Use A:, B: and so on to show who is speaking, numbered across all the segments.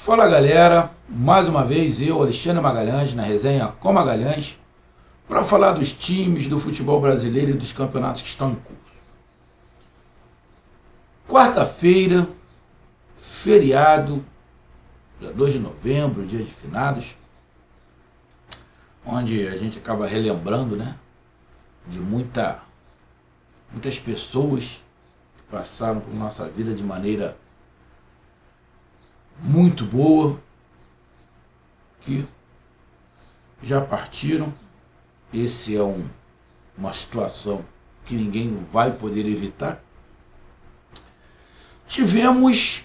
A: Fala galera, mais uma vez eu, Alexandre Magalhães, na resenha com Magalhães, para falar dos times do futebol brasileiro e dos campeonatos que estão em curso. Quarta-feira, feriado, dia 2 de novembro, dia de finados, onde a gente acaba relembrando, né, de muitas pessoas que passaram por nossa vida de maneira muito boa, que já partiram. Esse é uma situação que ninguém vai poder evitar. Tivemos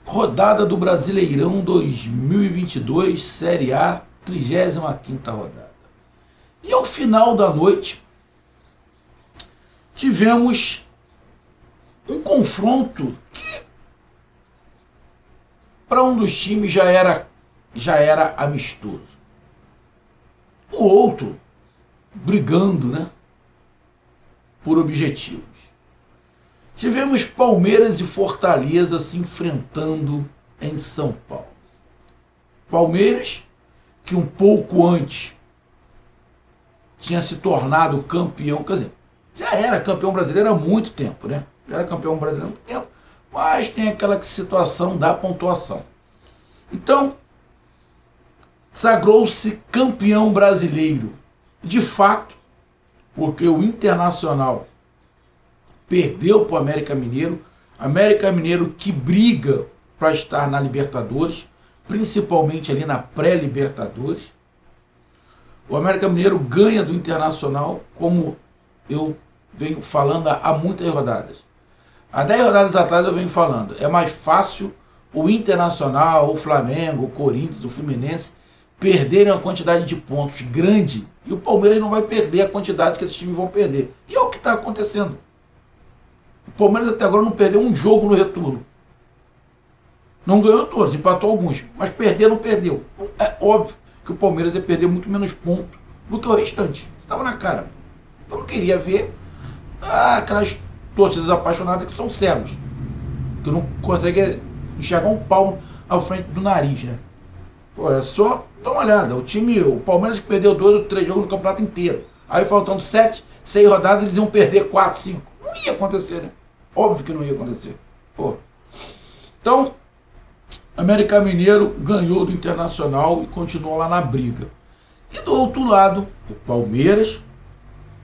A: rodada do Brasileirão 2022, Série A, 35ª rodada. E ao final da noite, tivemos um confronto que para um dos times já era amistoso. O outro brigando, né, por objetivos. Tivemos Palmeiras e Fortaleza se enfrentando em São Paulo. Palmeiras, que um pouco antes tinha se tornado campeão, quer dizer, já era campeão brasileiro há muito tempo, né? Já era campeão brasileiro há muito tempo, mas tem aquela situação da pontuação. Então, sagrou-se campeão brasileiro, de fato, porque o Internacional perdeu para o América Mineiro que briga para estar na Libertadores, principalmente ali na pré-Libertadores. O América Mineiro ganha do Internacional, como eu venho falando há muitas rodadas. Há 10 rodadas atrás eu venho falando, é mais fácil o Internacional, o Flamengo, o Corinthians, o Fluminense perderem uma quantidade de pontos grande e o Palmeiras não vai perder a quantidade que esses times vão perder. E é o que está acontecendo. O Palmeiras até agora não perdeu um jogo no retorno. Não ganhou todos, empatou alguns, mas perder não perdeu. É óbvio que o Palmeiras ia perder muito menos pontos do que o restante. Estava na cara. Então não queria ver aquelas torcidas apaixonadas que são cegos, que não conseguem enxergar um palmo à frente do nariz, né? Pô, é só dá uma olhada. O Palmeiras que perdeu 2 ou 3 jogos no campeonato inteiro. Aí faltando 6 rodadas, eles iam perder 4, 5. Não ia acontecer, né? Óbvio que não ia acontecer. Pô. Então, América Mineiro ganhou do Internacional e continuou lá na briga. E do outro lado, o Palmeiras,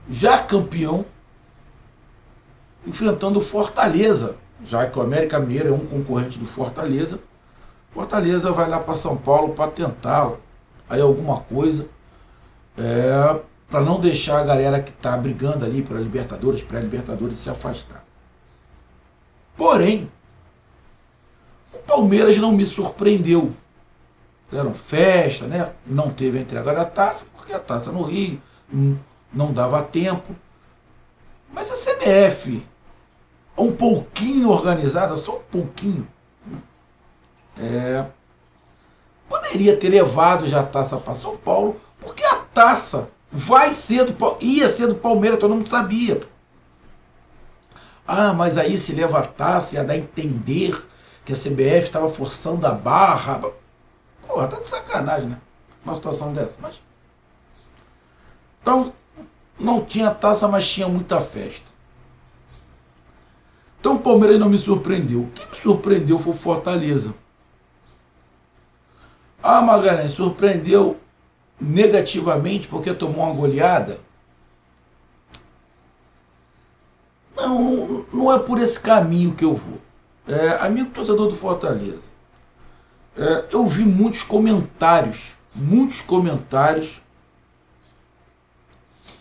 A: já campeão, enfrentando o Fortaleza, já que o América Mineiro é um concorrente do Fortaleza. Fortaleza vai lá para São Paulo para tentar aí alguma coisa, para não deixar a galera que está brigando ali para Libertadores, pré-Libertadores, se afastar. Porém, o Palmeiras não me surpreendeu. Fizeram festa, né? Não teve a entrega da taça, porque a taça no Rio não dava tempo. Mas a CBF, um pouquinho organizada, só um pouquinho, poderia ter levado já a taça para São Paulo, porque a taça ia ser do Palmeiras, todo mundo sabia. Mas aí se leva a taça, ia dar a entender que a CBF estava forçando a barra. Porra, tá de sacanagem, né? Uma situação dessa. Mas então, não tinha taça, mas tinha muita festa. Então o Palmeiras não me surpreendeu. O que me surpreendeu foi o Fortaleza. Magalhães, surpreendeu negativamente porque tomou uma goleada? Não é por esse caminho que eu vou. Amigo torcedor do Fortaleza, eu vi muitos comentários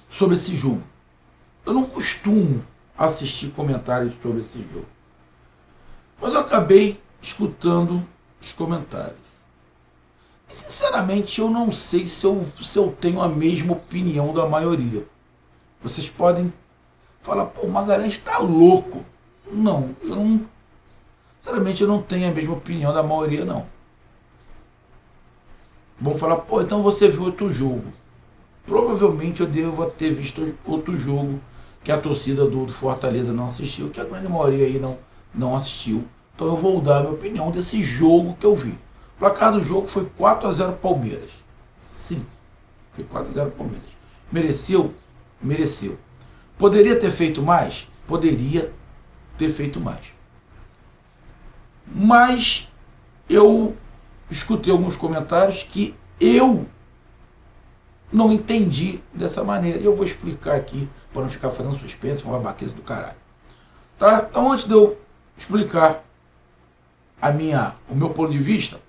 A: sobre esse jogo. Eu não costumo assistir comentários sobre esse jogo, mas eu acabei escutando os comentários. E sinceramente eu não sei se eu tenho a mesma opinião da maioria. Vocês podem falar, pô, o Magalhães está louco. Não, sinceramente eu não tenho a mesma opinião da maioria, não. Vão falar, pô, então você viu outro jogo. Provavelmente eu devo ter visto outro jogo que a torcida do Fortaleza não assistiu, que a grande maioria aí não assistiu, Então eu vou dar a minha opinião desse jogo que eu vi. O placar do jogo foi 4-0 Palmeiras. Sim, foi 4-0 Palmeiras. Mereceu? Mereceu. Poderia ter feito mais? Poderia ter feito mais. Mas eu escutei alguns comentários que eu não entendi dessa maneira. E eu vou explicar aqui, para não ficar fazendo suspense, uma babaquice do caralho. Tá? Então, antes de eu explicar o meu ponto de vista,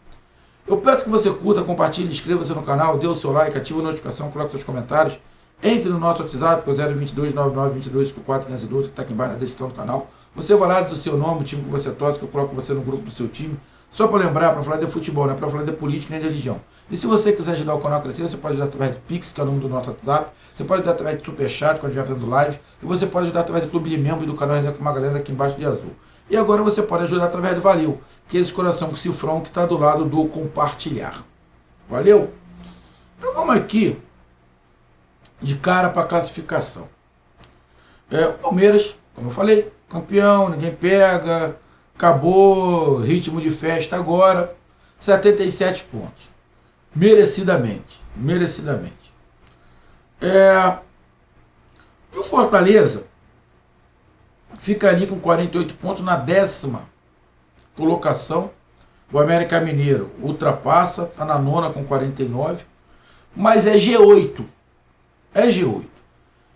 A: eu peço que você curta, compartilhe, inscreva-se no canal, dê o seu like, ative a notificação, coloque seus comentários. Entre no nosso WhatsApp, que é o 022 9922 5412, que está aqui embaixo na descrição do canal. Você vai lá, diz o seu nome, o time que você torce, que eu coloco você no grupo do seu time. Só para lembrar, para falar de futebol, não é para falar de política nem de religião. E se você quiser ajudar o canal a crescer, você pode ajudar através do Pix, que é o número do nosso WhatsApp. Você pode ajudar através do Superchat, quando estiver fazendo live. E você pode ajudar através do clube de membros do canal Resenha com Magalhães, aqui embaixo de azul. E agora você pode ajudar através do Valeu, que é esse coração com cifrão que está do lado do compartilhar. Valeu? Então vamos aqui de cara para a classificação. O Palmeiras, como eu falei, campeão, ninguém pega, acabou, ritmo de festa agora, 77 pontos. Merecidamente. Merecidamente. E o Fortaleza fica ali com 48 pontos na 10ª colocação. O América Mineiro ultrapassa, está na 9ª com 49, mas é G8. É G8.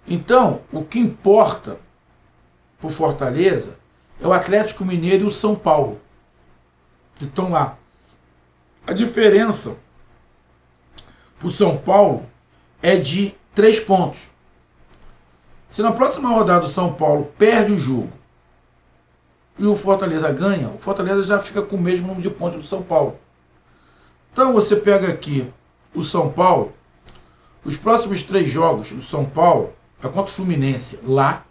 A: Então, o que importa para o Fortaleza é o Atlético Mineiro e o São Paulo, que estão lá. A diferença para o São Paulo é de 3 pontos. Se na próxima rodada o São Paulo perde o jogo e o Fortaleza ganha, o Fortaleza já fica com o mesmo número de pontos do São Paulo. Então você pega aqui o São Paulo, os próximos 3 jogos do São Paulo é contra o Fluminense lá.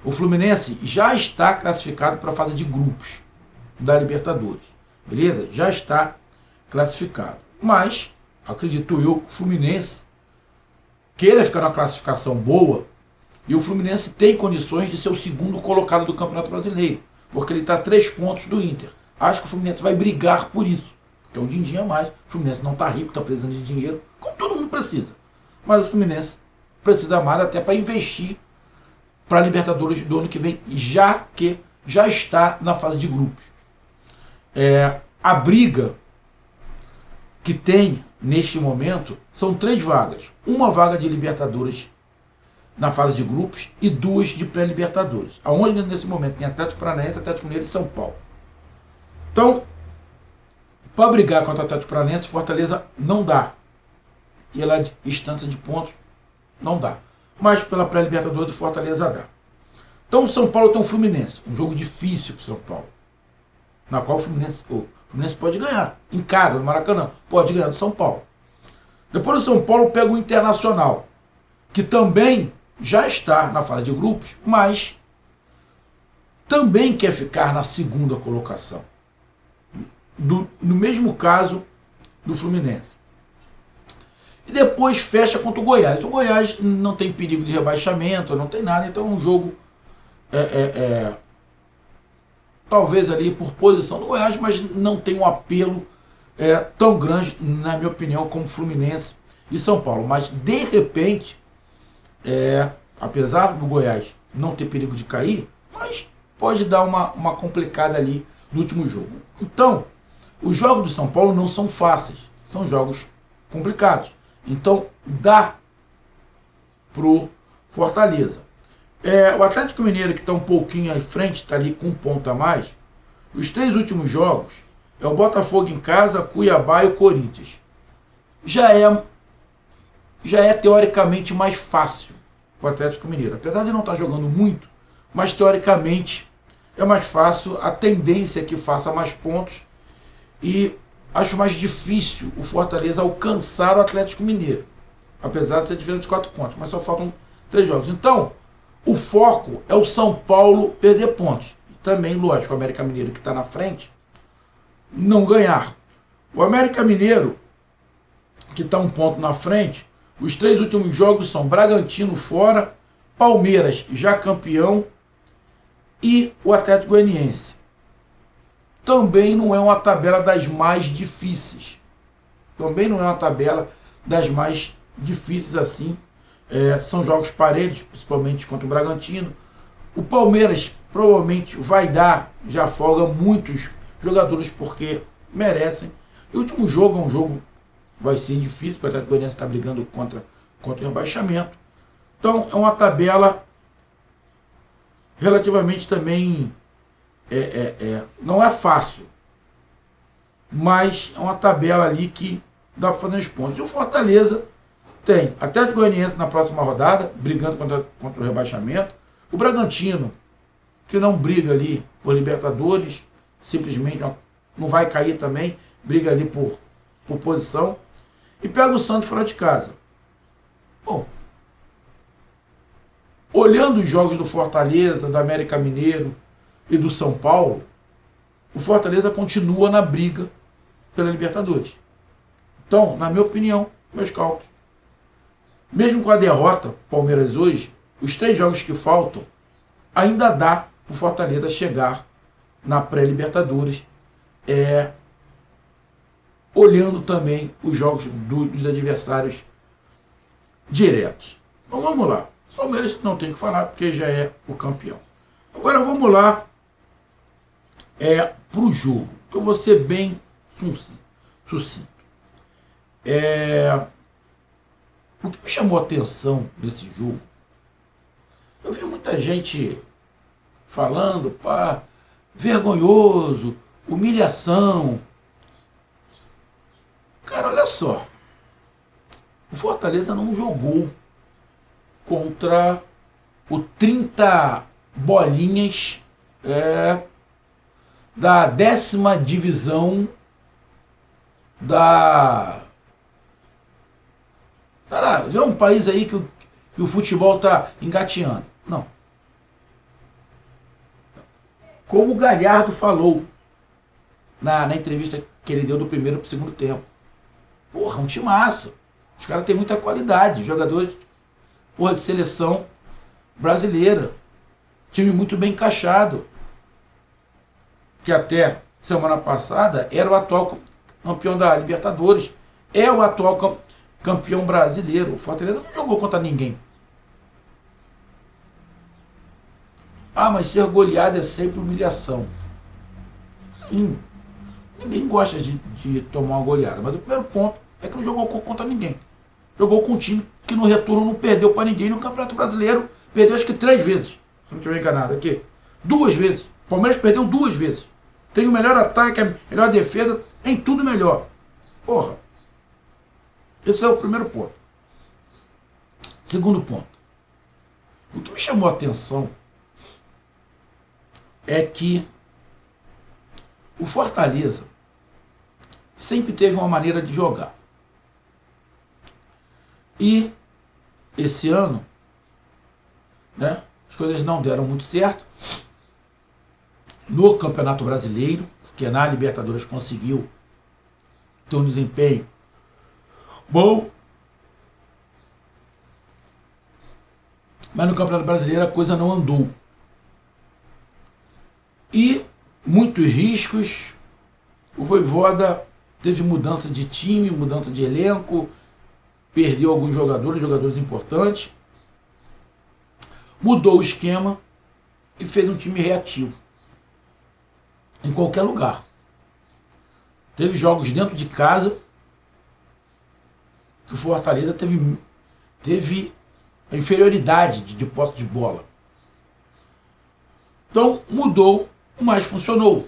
A: O Fluminense já está classificado para a fase de grupos da Libertadores. Beleza? Já está classificado. Mas, acredito eu, que o Fluminense queira ficar numa classificação boa, e o Fluminense tem condições de ser o segundo colocado do Campeonato Brasileiro, porque ele está a 3 pontos do Inter. Acho que o Fluminense vai brigar por isso, porque é um din-din a mais. O Fluminense não está rico, está precisando de dinheiro, como todo mundo precisa. Mas o Fluminense precisa mais até para investir para a Libertadores do ano que vem, já que já está na fase de grupos. A briga que tem neste momento são 3 vagas. Uma vaga de Libertadores na fase de grupos e 2 de pré-Libertadores. Aonde nesse momento tem Atlético Paranaense, Atlético Mineiro e São Paulo. Então, para brigar contra o Atlético Paranaense, Fortaleza não dá. E ela de distância de pontos não dá. Mas pela pré-Libertadores, Fortaleza dá. Então o São Paulo tem o Fluminense. Um jogo difícil para o São Paulo. Na qual o Fluminense pode ganhar. Em casa, no Maracanã. Pode ganhar do São Paulo. Depois o São Paulo pega o Internacional, que também já está na fase de grupos, mas também quer ficar na 2ª colocação. No mesmo caso do Fluminense. E depois fecha contra o Goiás. O Goiás não tem perigo de rebaixamento, não tem nada, então é um jogo talvez ali por posição do Goiás, mas não tem um apelo tão grande, na minha opinião, como Fluminense e São Paulo. Mas de repente, apesar do Goiás não ter perigo de cair, mas pode dar uma complicada ali no último jogo. Então, os jogos do São Paulo não são fáceis, são jogos complicados. Então, dá pro Fortaleza. O Atlético Mineiro, que está um pouquinho à frente, está ali com 1 ponto a mais. Os 3 últimos jogos é o Botafogo em casa, Cuiabá e o Corinthians. Já é teoricamente mais fácil o Atlético Mineiro. Apesar de não estar jogando muito, mas teoricamente é mais fácil. A tendência é que faça mais pontos e acho mais difícil o Fortaleza alcançar o Atlético Mineiro, apesar de ser diferente de 4 pontos, mas só faltam 3 jogos. Então, o foco é o São Paulo perder pontos. Também, lógico, o América Mineiro, que está na frente, não ganhar. O América Mineiro, que está 1 ponto na frente, os 3 últimos jogos são Bragantino fora, Palmeiras já campeão e o Atlético Goianiense. também não é uma tabela das mais difíceis. Também não é uma tabela das mais difíceis assim. São jogos parelhos, principalmente contra o Bragantino. O Palmeiras provavelmente vai dar, já folga muitos jogadores porque merecem. E o último jogo é um jogo, vai ser difícil, porque o Atlético Goianiense está brigando contra o rebaixamento. Então é uma tabela relativamente também, não é fácil, mas é uma tabela ali que dá para fazer os pontos. E o Fortaleza tem Atlético Goianiense na próxima rodada, brigando contra o rebaixamento. O Bragantino, que não briga ali por Libertadores, simplesmente não vai cair também, briga ali por posição. E pega o Santos fora de casa. Bom, olhando os jogos do Fortaleza, do América Mineiro e do São Paulo, o Fortaleza continua na briga pela Libertadores. Então, na minha opinião, meus cálculos, mesmo com a derrota do Palmeiras hoje, os 3 jogos que faltam, ainda dá para o Fortaleza chegar na pré-Libertadores, olhando também os jogos dos adversários diretos. Então vamos lá. O Palmeiras não tem que falar porque já é o campeão. Agora vamos lá para o jogo. Eu vou ser bem sucinto. O que me chamou a atenção nesse jogo, eu vi muita gente falando, pá, vergonhoso, humilhação. Cara, olha só. O Fortaleza não jogou contra o 30 bolinhas da 10ª divisão é um país aí que o futebol está engateando. Não. Como o Galhardo falou na entrevista que ele deu do primeiro para o segundo tempo. Porra, um timaço. Os caras têm muita qualidade. Jogadores, de seleção brasileira. Time muito bem encaixado. Que até semana passada era o atual campeão da Libertadores. É o atual campeão brasileiro. O Fortaleza não jogou contra ninguém. Ah, mas ser goleado é sempre humilhação. Sim. Ninguém gosta de tomar uma goleada. Mas o primeiro ponto é que não jogou contra ninguém. Jogou com um time que no retorno não perdeu para ninguém no Campeonato Brasileiro. Perdeu acho que 3 vezes. Se não estiver enganado aqui. 2 vezes. O Palmeiras perdeu 2 vezes. Tem o melhor ataque, a melhor defesa, em tudo melhor. Porra. Esse é o primeiro ponto. Segundo ponto. O que me chamou a atenção é que o Fortaleza sempre teve uma maneira de jogar. E esse ano, as coisas não deram muito certo. No Campeonato Brasileiro, porque na Libertadores conseguiu ter um desempenho bom. Mas no Campeonato Brasileiro a coisa não andou. E muitos riscos. O Vojvoda teve mudança de time, mudança de elenco, perdeu alguns jogadores importantes, mudou o esquema e fez um time reativo em qualquer lugar. Teve jogos dentro de casa que o Fortaleza teve a inferioridade de posse de bola. Então mudou, mas funcionou.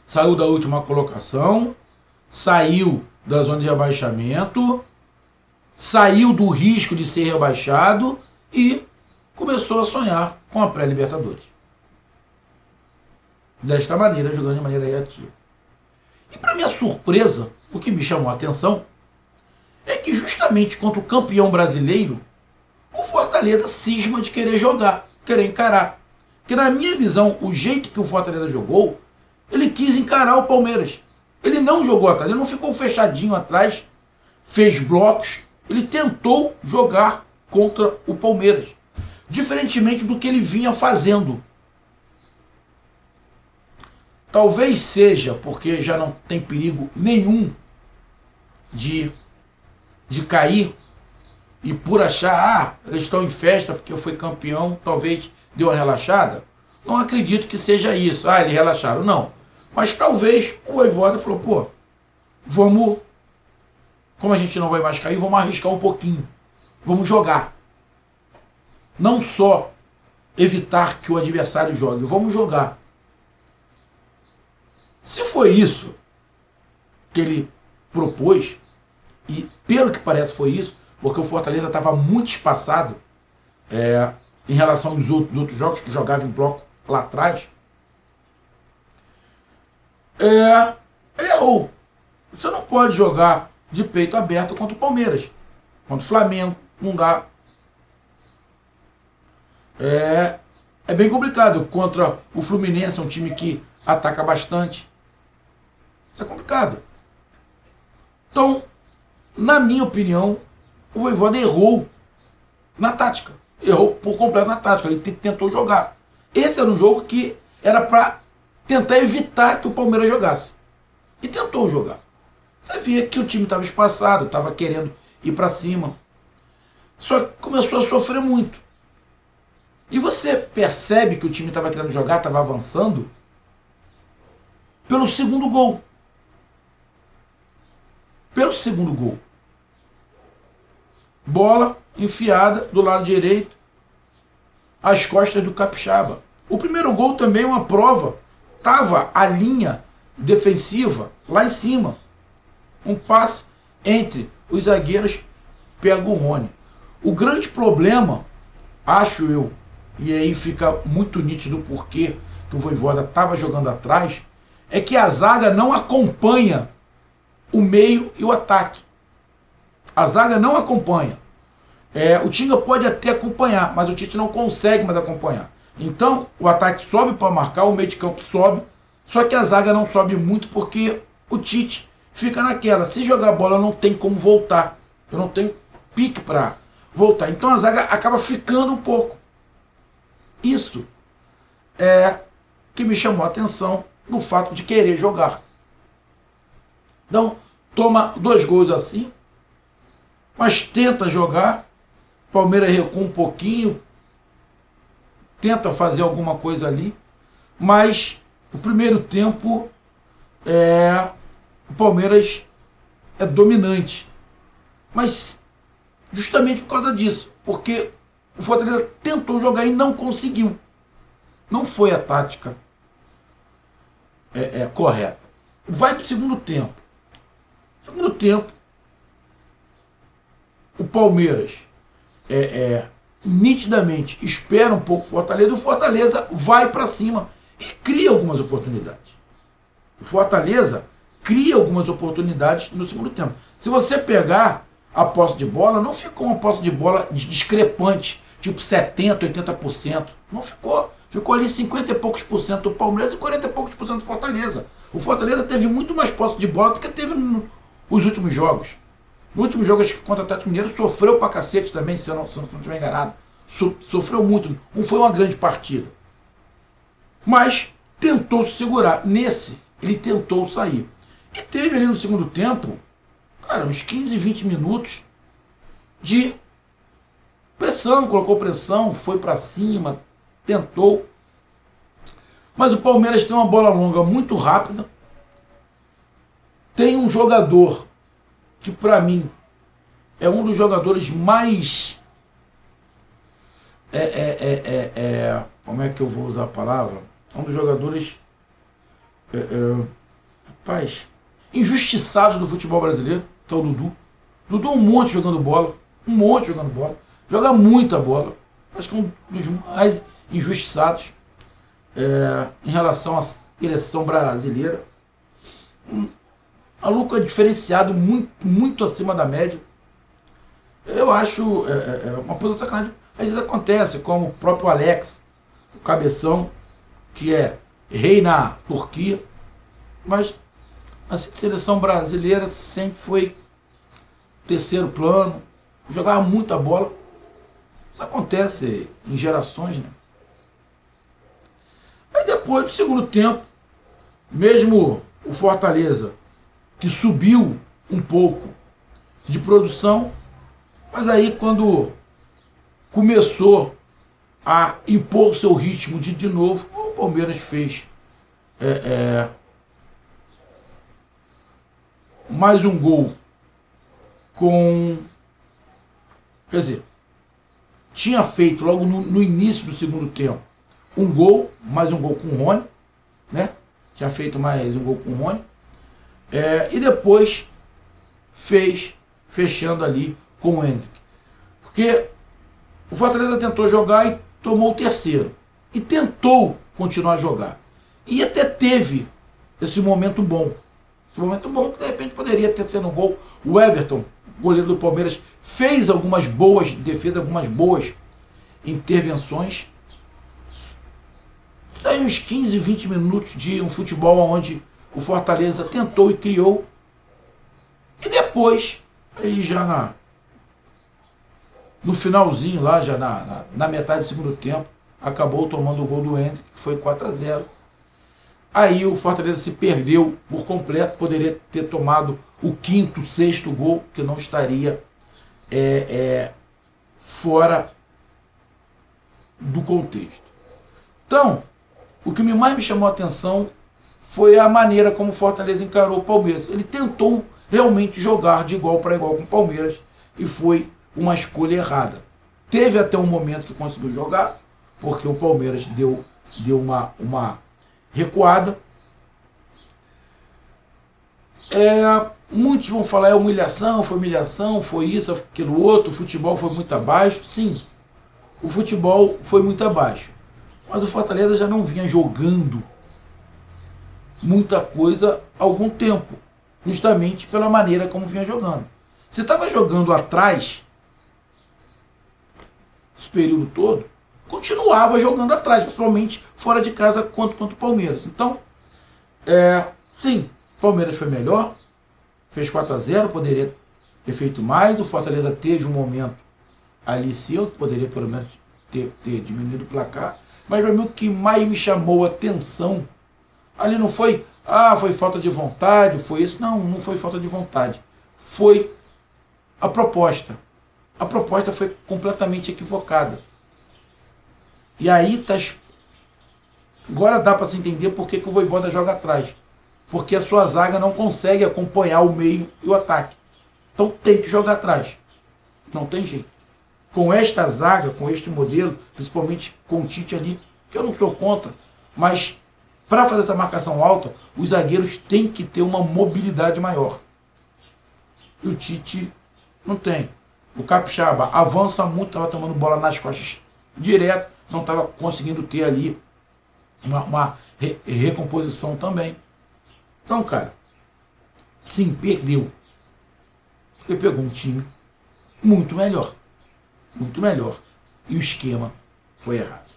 A: Saiu da última colocação, saiu da zona de rebaixamento, saiu do risco de ser rebaixado e começou a sonhar com a pré-Libertadores. Desta maneira, jogando de maneira reativa. E para minha surpresa, o que me chamou a atenção é que justamente contra o campeão brasileiro, o Fortaleza cisma de querer jogar, querer encarar. Porque na minha visão, o jeito que o Fortaleza jogou, ele quis encarar o Palmeiras. Ele não jogou atrás, ele não ficou fechadinho atrás, fez blocos, ele tentou jogar contra o Palmeiras. Diferentemente do que ele vinha fazendo. Talvez seja porque já não tem perigo nenhum de cair, e por achar, eles estão em festa porque foi campeão, talvez deu uma relaxada. Não acredito que seja isso. Eles relaxaram. Não. Mas talvez o Vojvoda falou, pô, vamos, como a gente não vai mais cair, vamos arriscar um pouquinho. Vamos jogar. Não só evitar que o adversário jogue, vamos jogar. Se foi isso que ele propôs, e pelo que parece foi isso, porque o Fortaleza estava muito espaçado em relação aos outros jogos que jogava em bloco lá atrás, ele errou. Você não pode jogar de peito aberto contra o Palmeiras, contra o Flamengo, não dá. É bem complicado. Contra o Fluminense, é um time que ataca bastante. Isso é complicado. Então, na minha opinião, o Vojvoda errou na tática. Errou por completo na tática. Ele tentou jogar. Esse era um jogo que era para tentar evitar que o Palmeiras jogasse. E tentou jogar. Você via que o time estava espaçado, estava querendo ir para cima. Só que começou a sofrer muito. E você percebe que o time estava querendo jogar, estava avançando, pelo segundo gol. Pelo segundo gol. Bola enfiada do lado direito, às costas do Capixaba. O primeiro gol também é uma prova. Estava a linha defensiva lá em cima. Um passe entre os zagueiros, pega o Rony. O grande problema, acho eu, e aí fica muito nítido o porquê que o Vojvoda estava jogando atrás, é que a zaga não acompanha o meio e o ataque. A zaga não acompanha. O Tinga pode até acompanhar, mas o Tite não consegue mais acompanhar. Então, o ataque sobe para marcar, o meio de campo sobe, só que a zaga não sobe muito porque o Tite fica naquela. Se jogar bola, não tem como voltar. Eu não tenho pique para voltar. Então, a zaga acaba ficando um pouco. Isso é que me chamou a atenção no fato de querer jogar. Então, toma 2 gols assim, mas tenta jogar. Palmeiras recua um pouquinho, tenta fazer alguma coisa ali, mas o primeiro tempo o Palmeiras é dominante. Mas justamente por causa disso, porque o Fortaleza tentou jogar e não conseguiu. Não foi a tática correta. Vai para o segundo tempo. Segundo tempo, o Palmeiras nitidamente espera um pouco o Fortaleza. O Fortaleza vai para cima e cria algumas oportunidades. O Fortaleza cria algumas oportunidades no segundo tempo. Se você pegar a posse de bola, não ficou uma posse de bola discrepante, tipo 70%, 80%. Não ficou. Ficou ali 50 e poucos por cento do Palmeiras e 40 e poucos por cento do Fortaleza. O Fortaleza teve muito mais posse de bola do que teve nos últimos jogos. No último jogo, acho que contra o Atlético Mineiro, sofreu pra cacete também, se eu não estiver enganado. Sofreu muito. Não foi uma grande partida. Mas tentou se segurar. Nesse, ele tentou sair. E teve ali no segundo tempo, cara, uns 15, 20 minutos de pressão. Colocou pressão, foi pra cima, tentou. Mas o Palmeiras tem uma bola longa muito rápida. Tem um jogador que para mim é um dos jogadores mais como é que eu vou usar a palavra? É um dos jogadores rapaz, injustiçados do futebol brasileiro, que é o Dudu. Dudu é um monte jogando bola, joga muita bola. Acho que é um dos mais injustiçados em relação à seleção brasileira. Maluco é diferenciado, muito acima da média. Eu acho uma posição sacanagem. Às vezes acontece, como o próprio Alex, o cabeção, que é rei na Turquia, mas a seleção brasileira sempre foi terceiro plano, jogava muita bola. Isso acontece em gerações, né? Aí depois do segundo tempo, mesmo o Fortaleza, que subiu um pouco de produção, mas aí quando começou a impor seu ritmo de novo, o Palmeiras fez mais um gol com... Quer dizer, tinha feito logo no início do segundo tempo um gol, mais um gol com o Rony, né? Tinha feito mais um gol com o Rony. E depois fez, fechando ali com o Hendrick. Porque o Fortaleza tentou jogar e tomou o terceiro. E tentou continuar a jogar. E até teve esse momento bom. Esse momento bom que de repente poderia ter sido um gol. O Everton, goleiro do Palmeiras, fez algumas boas defesas, algumas boas intervenções. Saiu uns 15, 20 minutos de um futebol onde o Fortaleza tentou e criou. E depois, aí já no finalzinho lá, já na metade do segundo tempo, acabou tomando o gol do Hendrick, que foi 4-0. Aí o Fortaleza se perdeu por completo, poderia ter tomado o quinto, sexto gol, que não estaria fora do contexto. Então, o que mais me chamou a atenção foi a maneira como o Fortaleza encarou o Palmeiras. Ele tentou realmente jogar de igual para igual com o Palmeiras e foi uma escolha errada. Teve até um momento que conseguiu jogar, porque o Palmeiras deu uma recuada. Muitos vão falar humilhação, foi isso, aquilo outro, o futebol foi muito abaixo. Sim, o futebol foi muito abaixo. Mas o Fortaleza já não vinha jogando muita coisa há algum tempo, justamente pela maneira como vinha jogando. Se estava jogando atrás, esse período todo, continuava jogando atrás, principalmente fora de casa contra o Palmeiras. Então, sim, o Palmeiras foi melhor, fez 4-0, poderia ter feito mais. O Fortaleza teve um momento ali seu, que poderia pelo menos ter diminuído o placar. Mas para mim o que mais me chamou a atenção ali não foi, foi falta de vontade, foi isso. Não foi falta de vontade. Foi a proposta. A proposta foi completamente equivocada. E aí agora dá para se entender por que o Vojvoda joga atrás. Porque a sua zaga não consegue acompanhar o meio e o ataque. Então tem que jogar atrás. Não tem jeito. Com esta zaga, com este modelo, principalmente com o Tite ali, que eu não sou contra, mas para fazer essa marcação alta, os zagueiros têm que ter uma mobilidade maior. E o Tite não tem. O Capixaba avança muito, estava tomando bola nas costas direto, não estava conseguindo ter ali uma recomposição também. Então, cara, sim, perdeu. Porque pegou um time muito melhor. Muito melhor. E o esquema foi errado.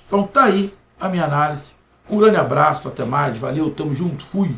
A: Então tá aí a minha análise. Um grande abraço, até mais, valeu, tamo junto, fui.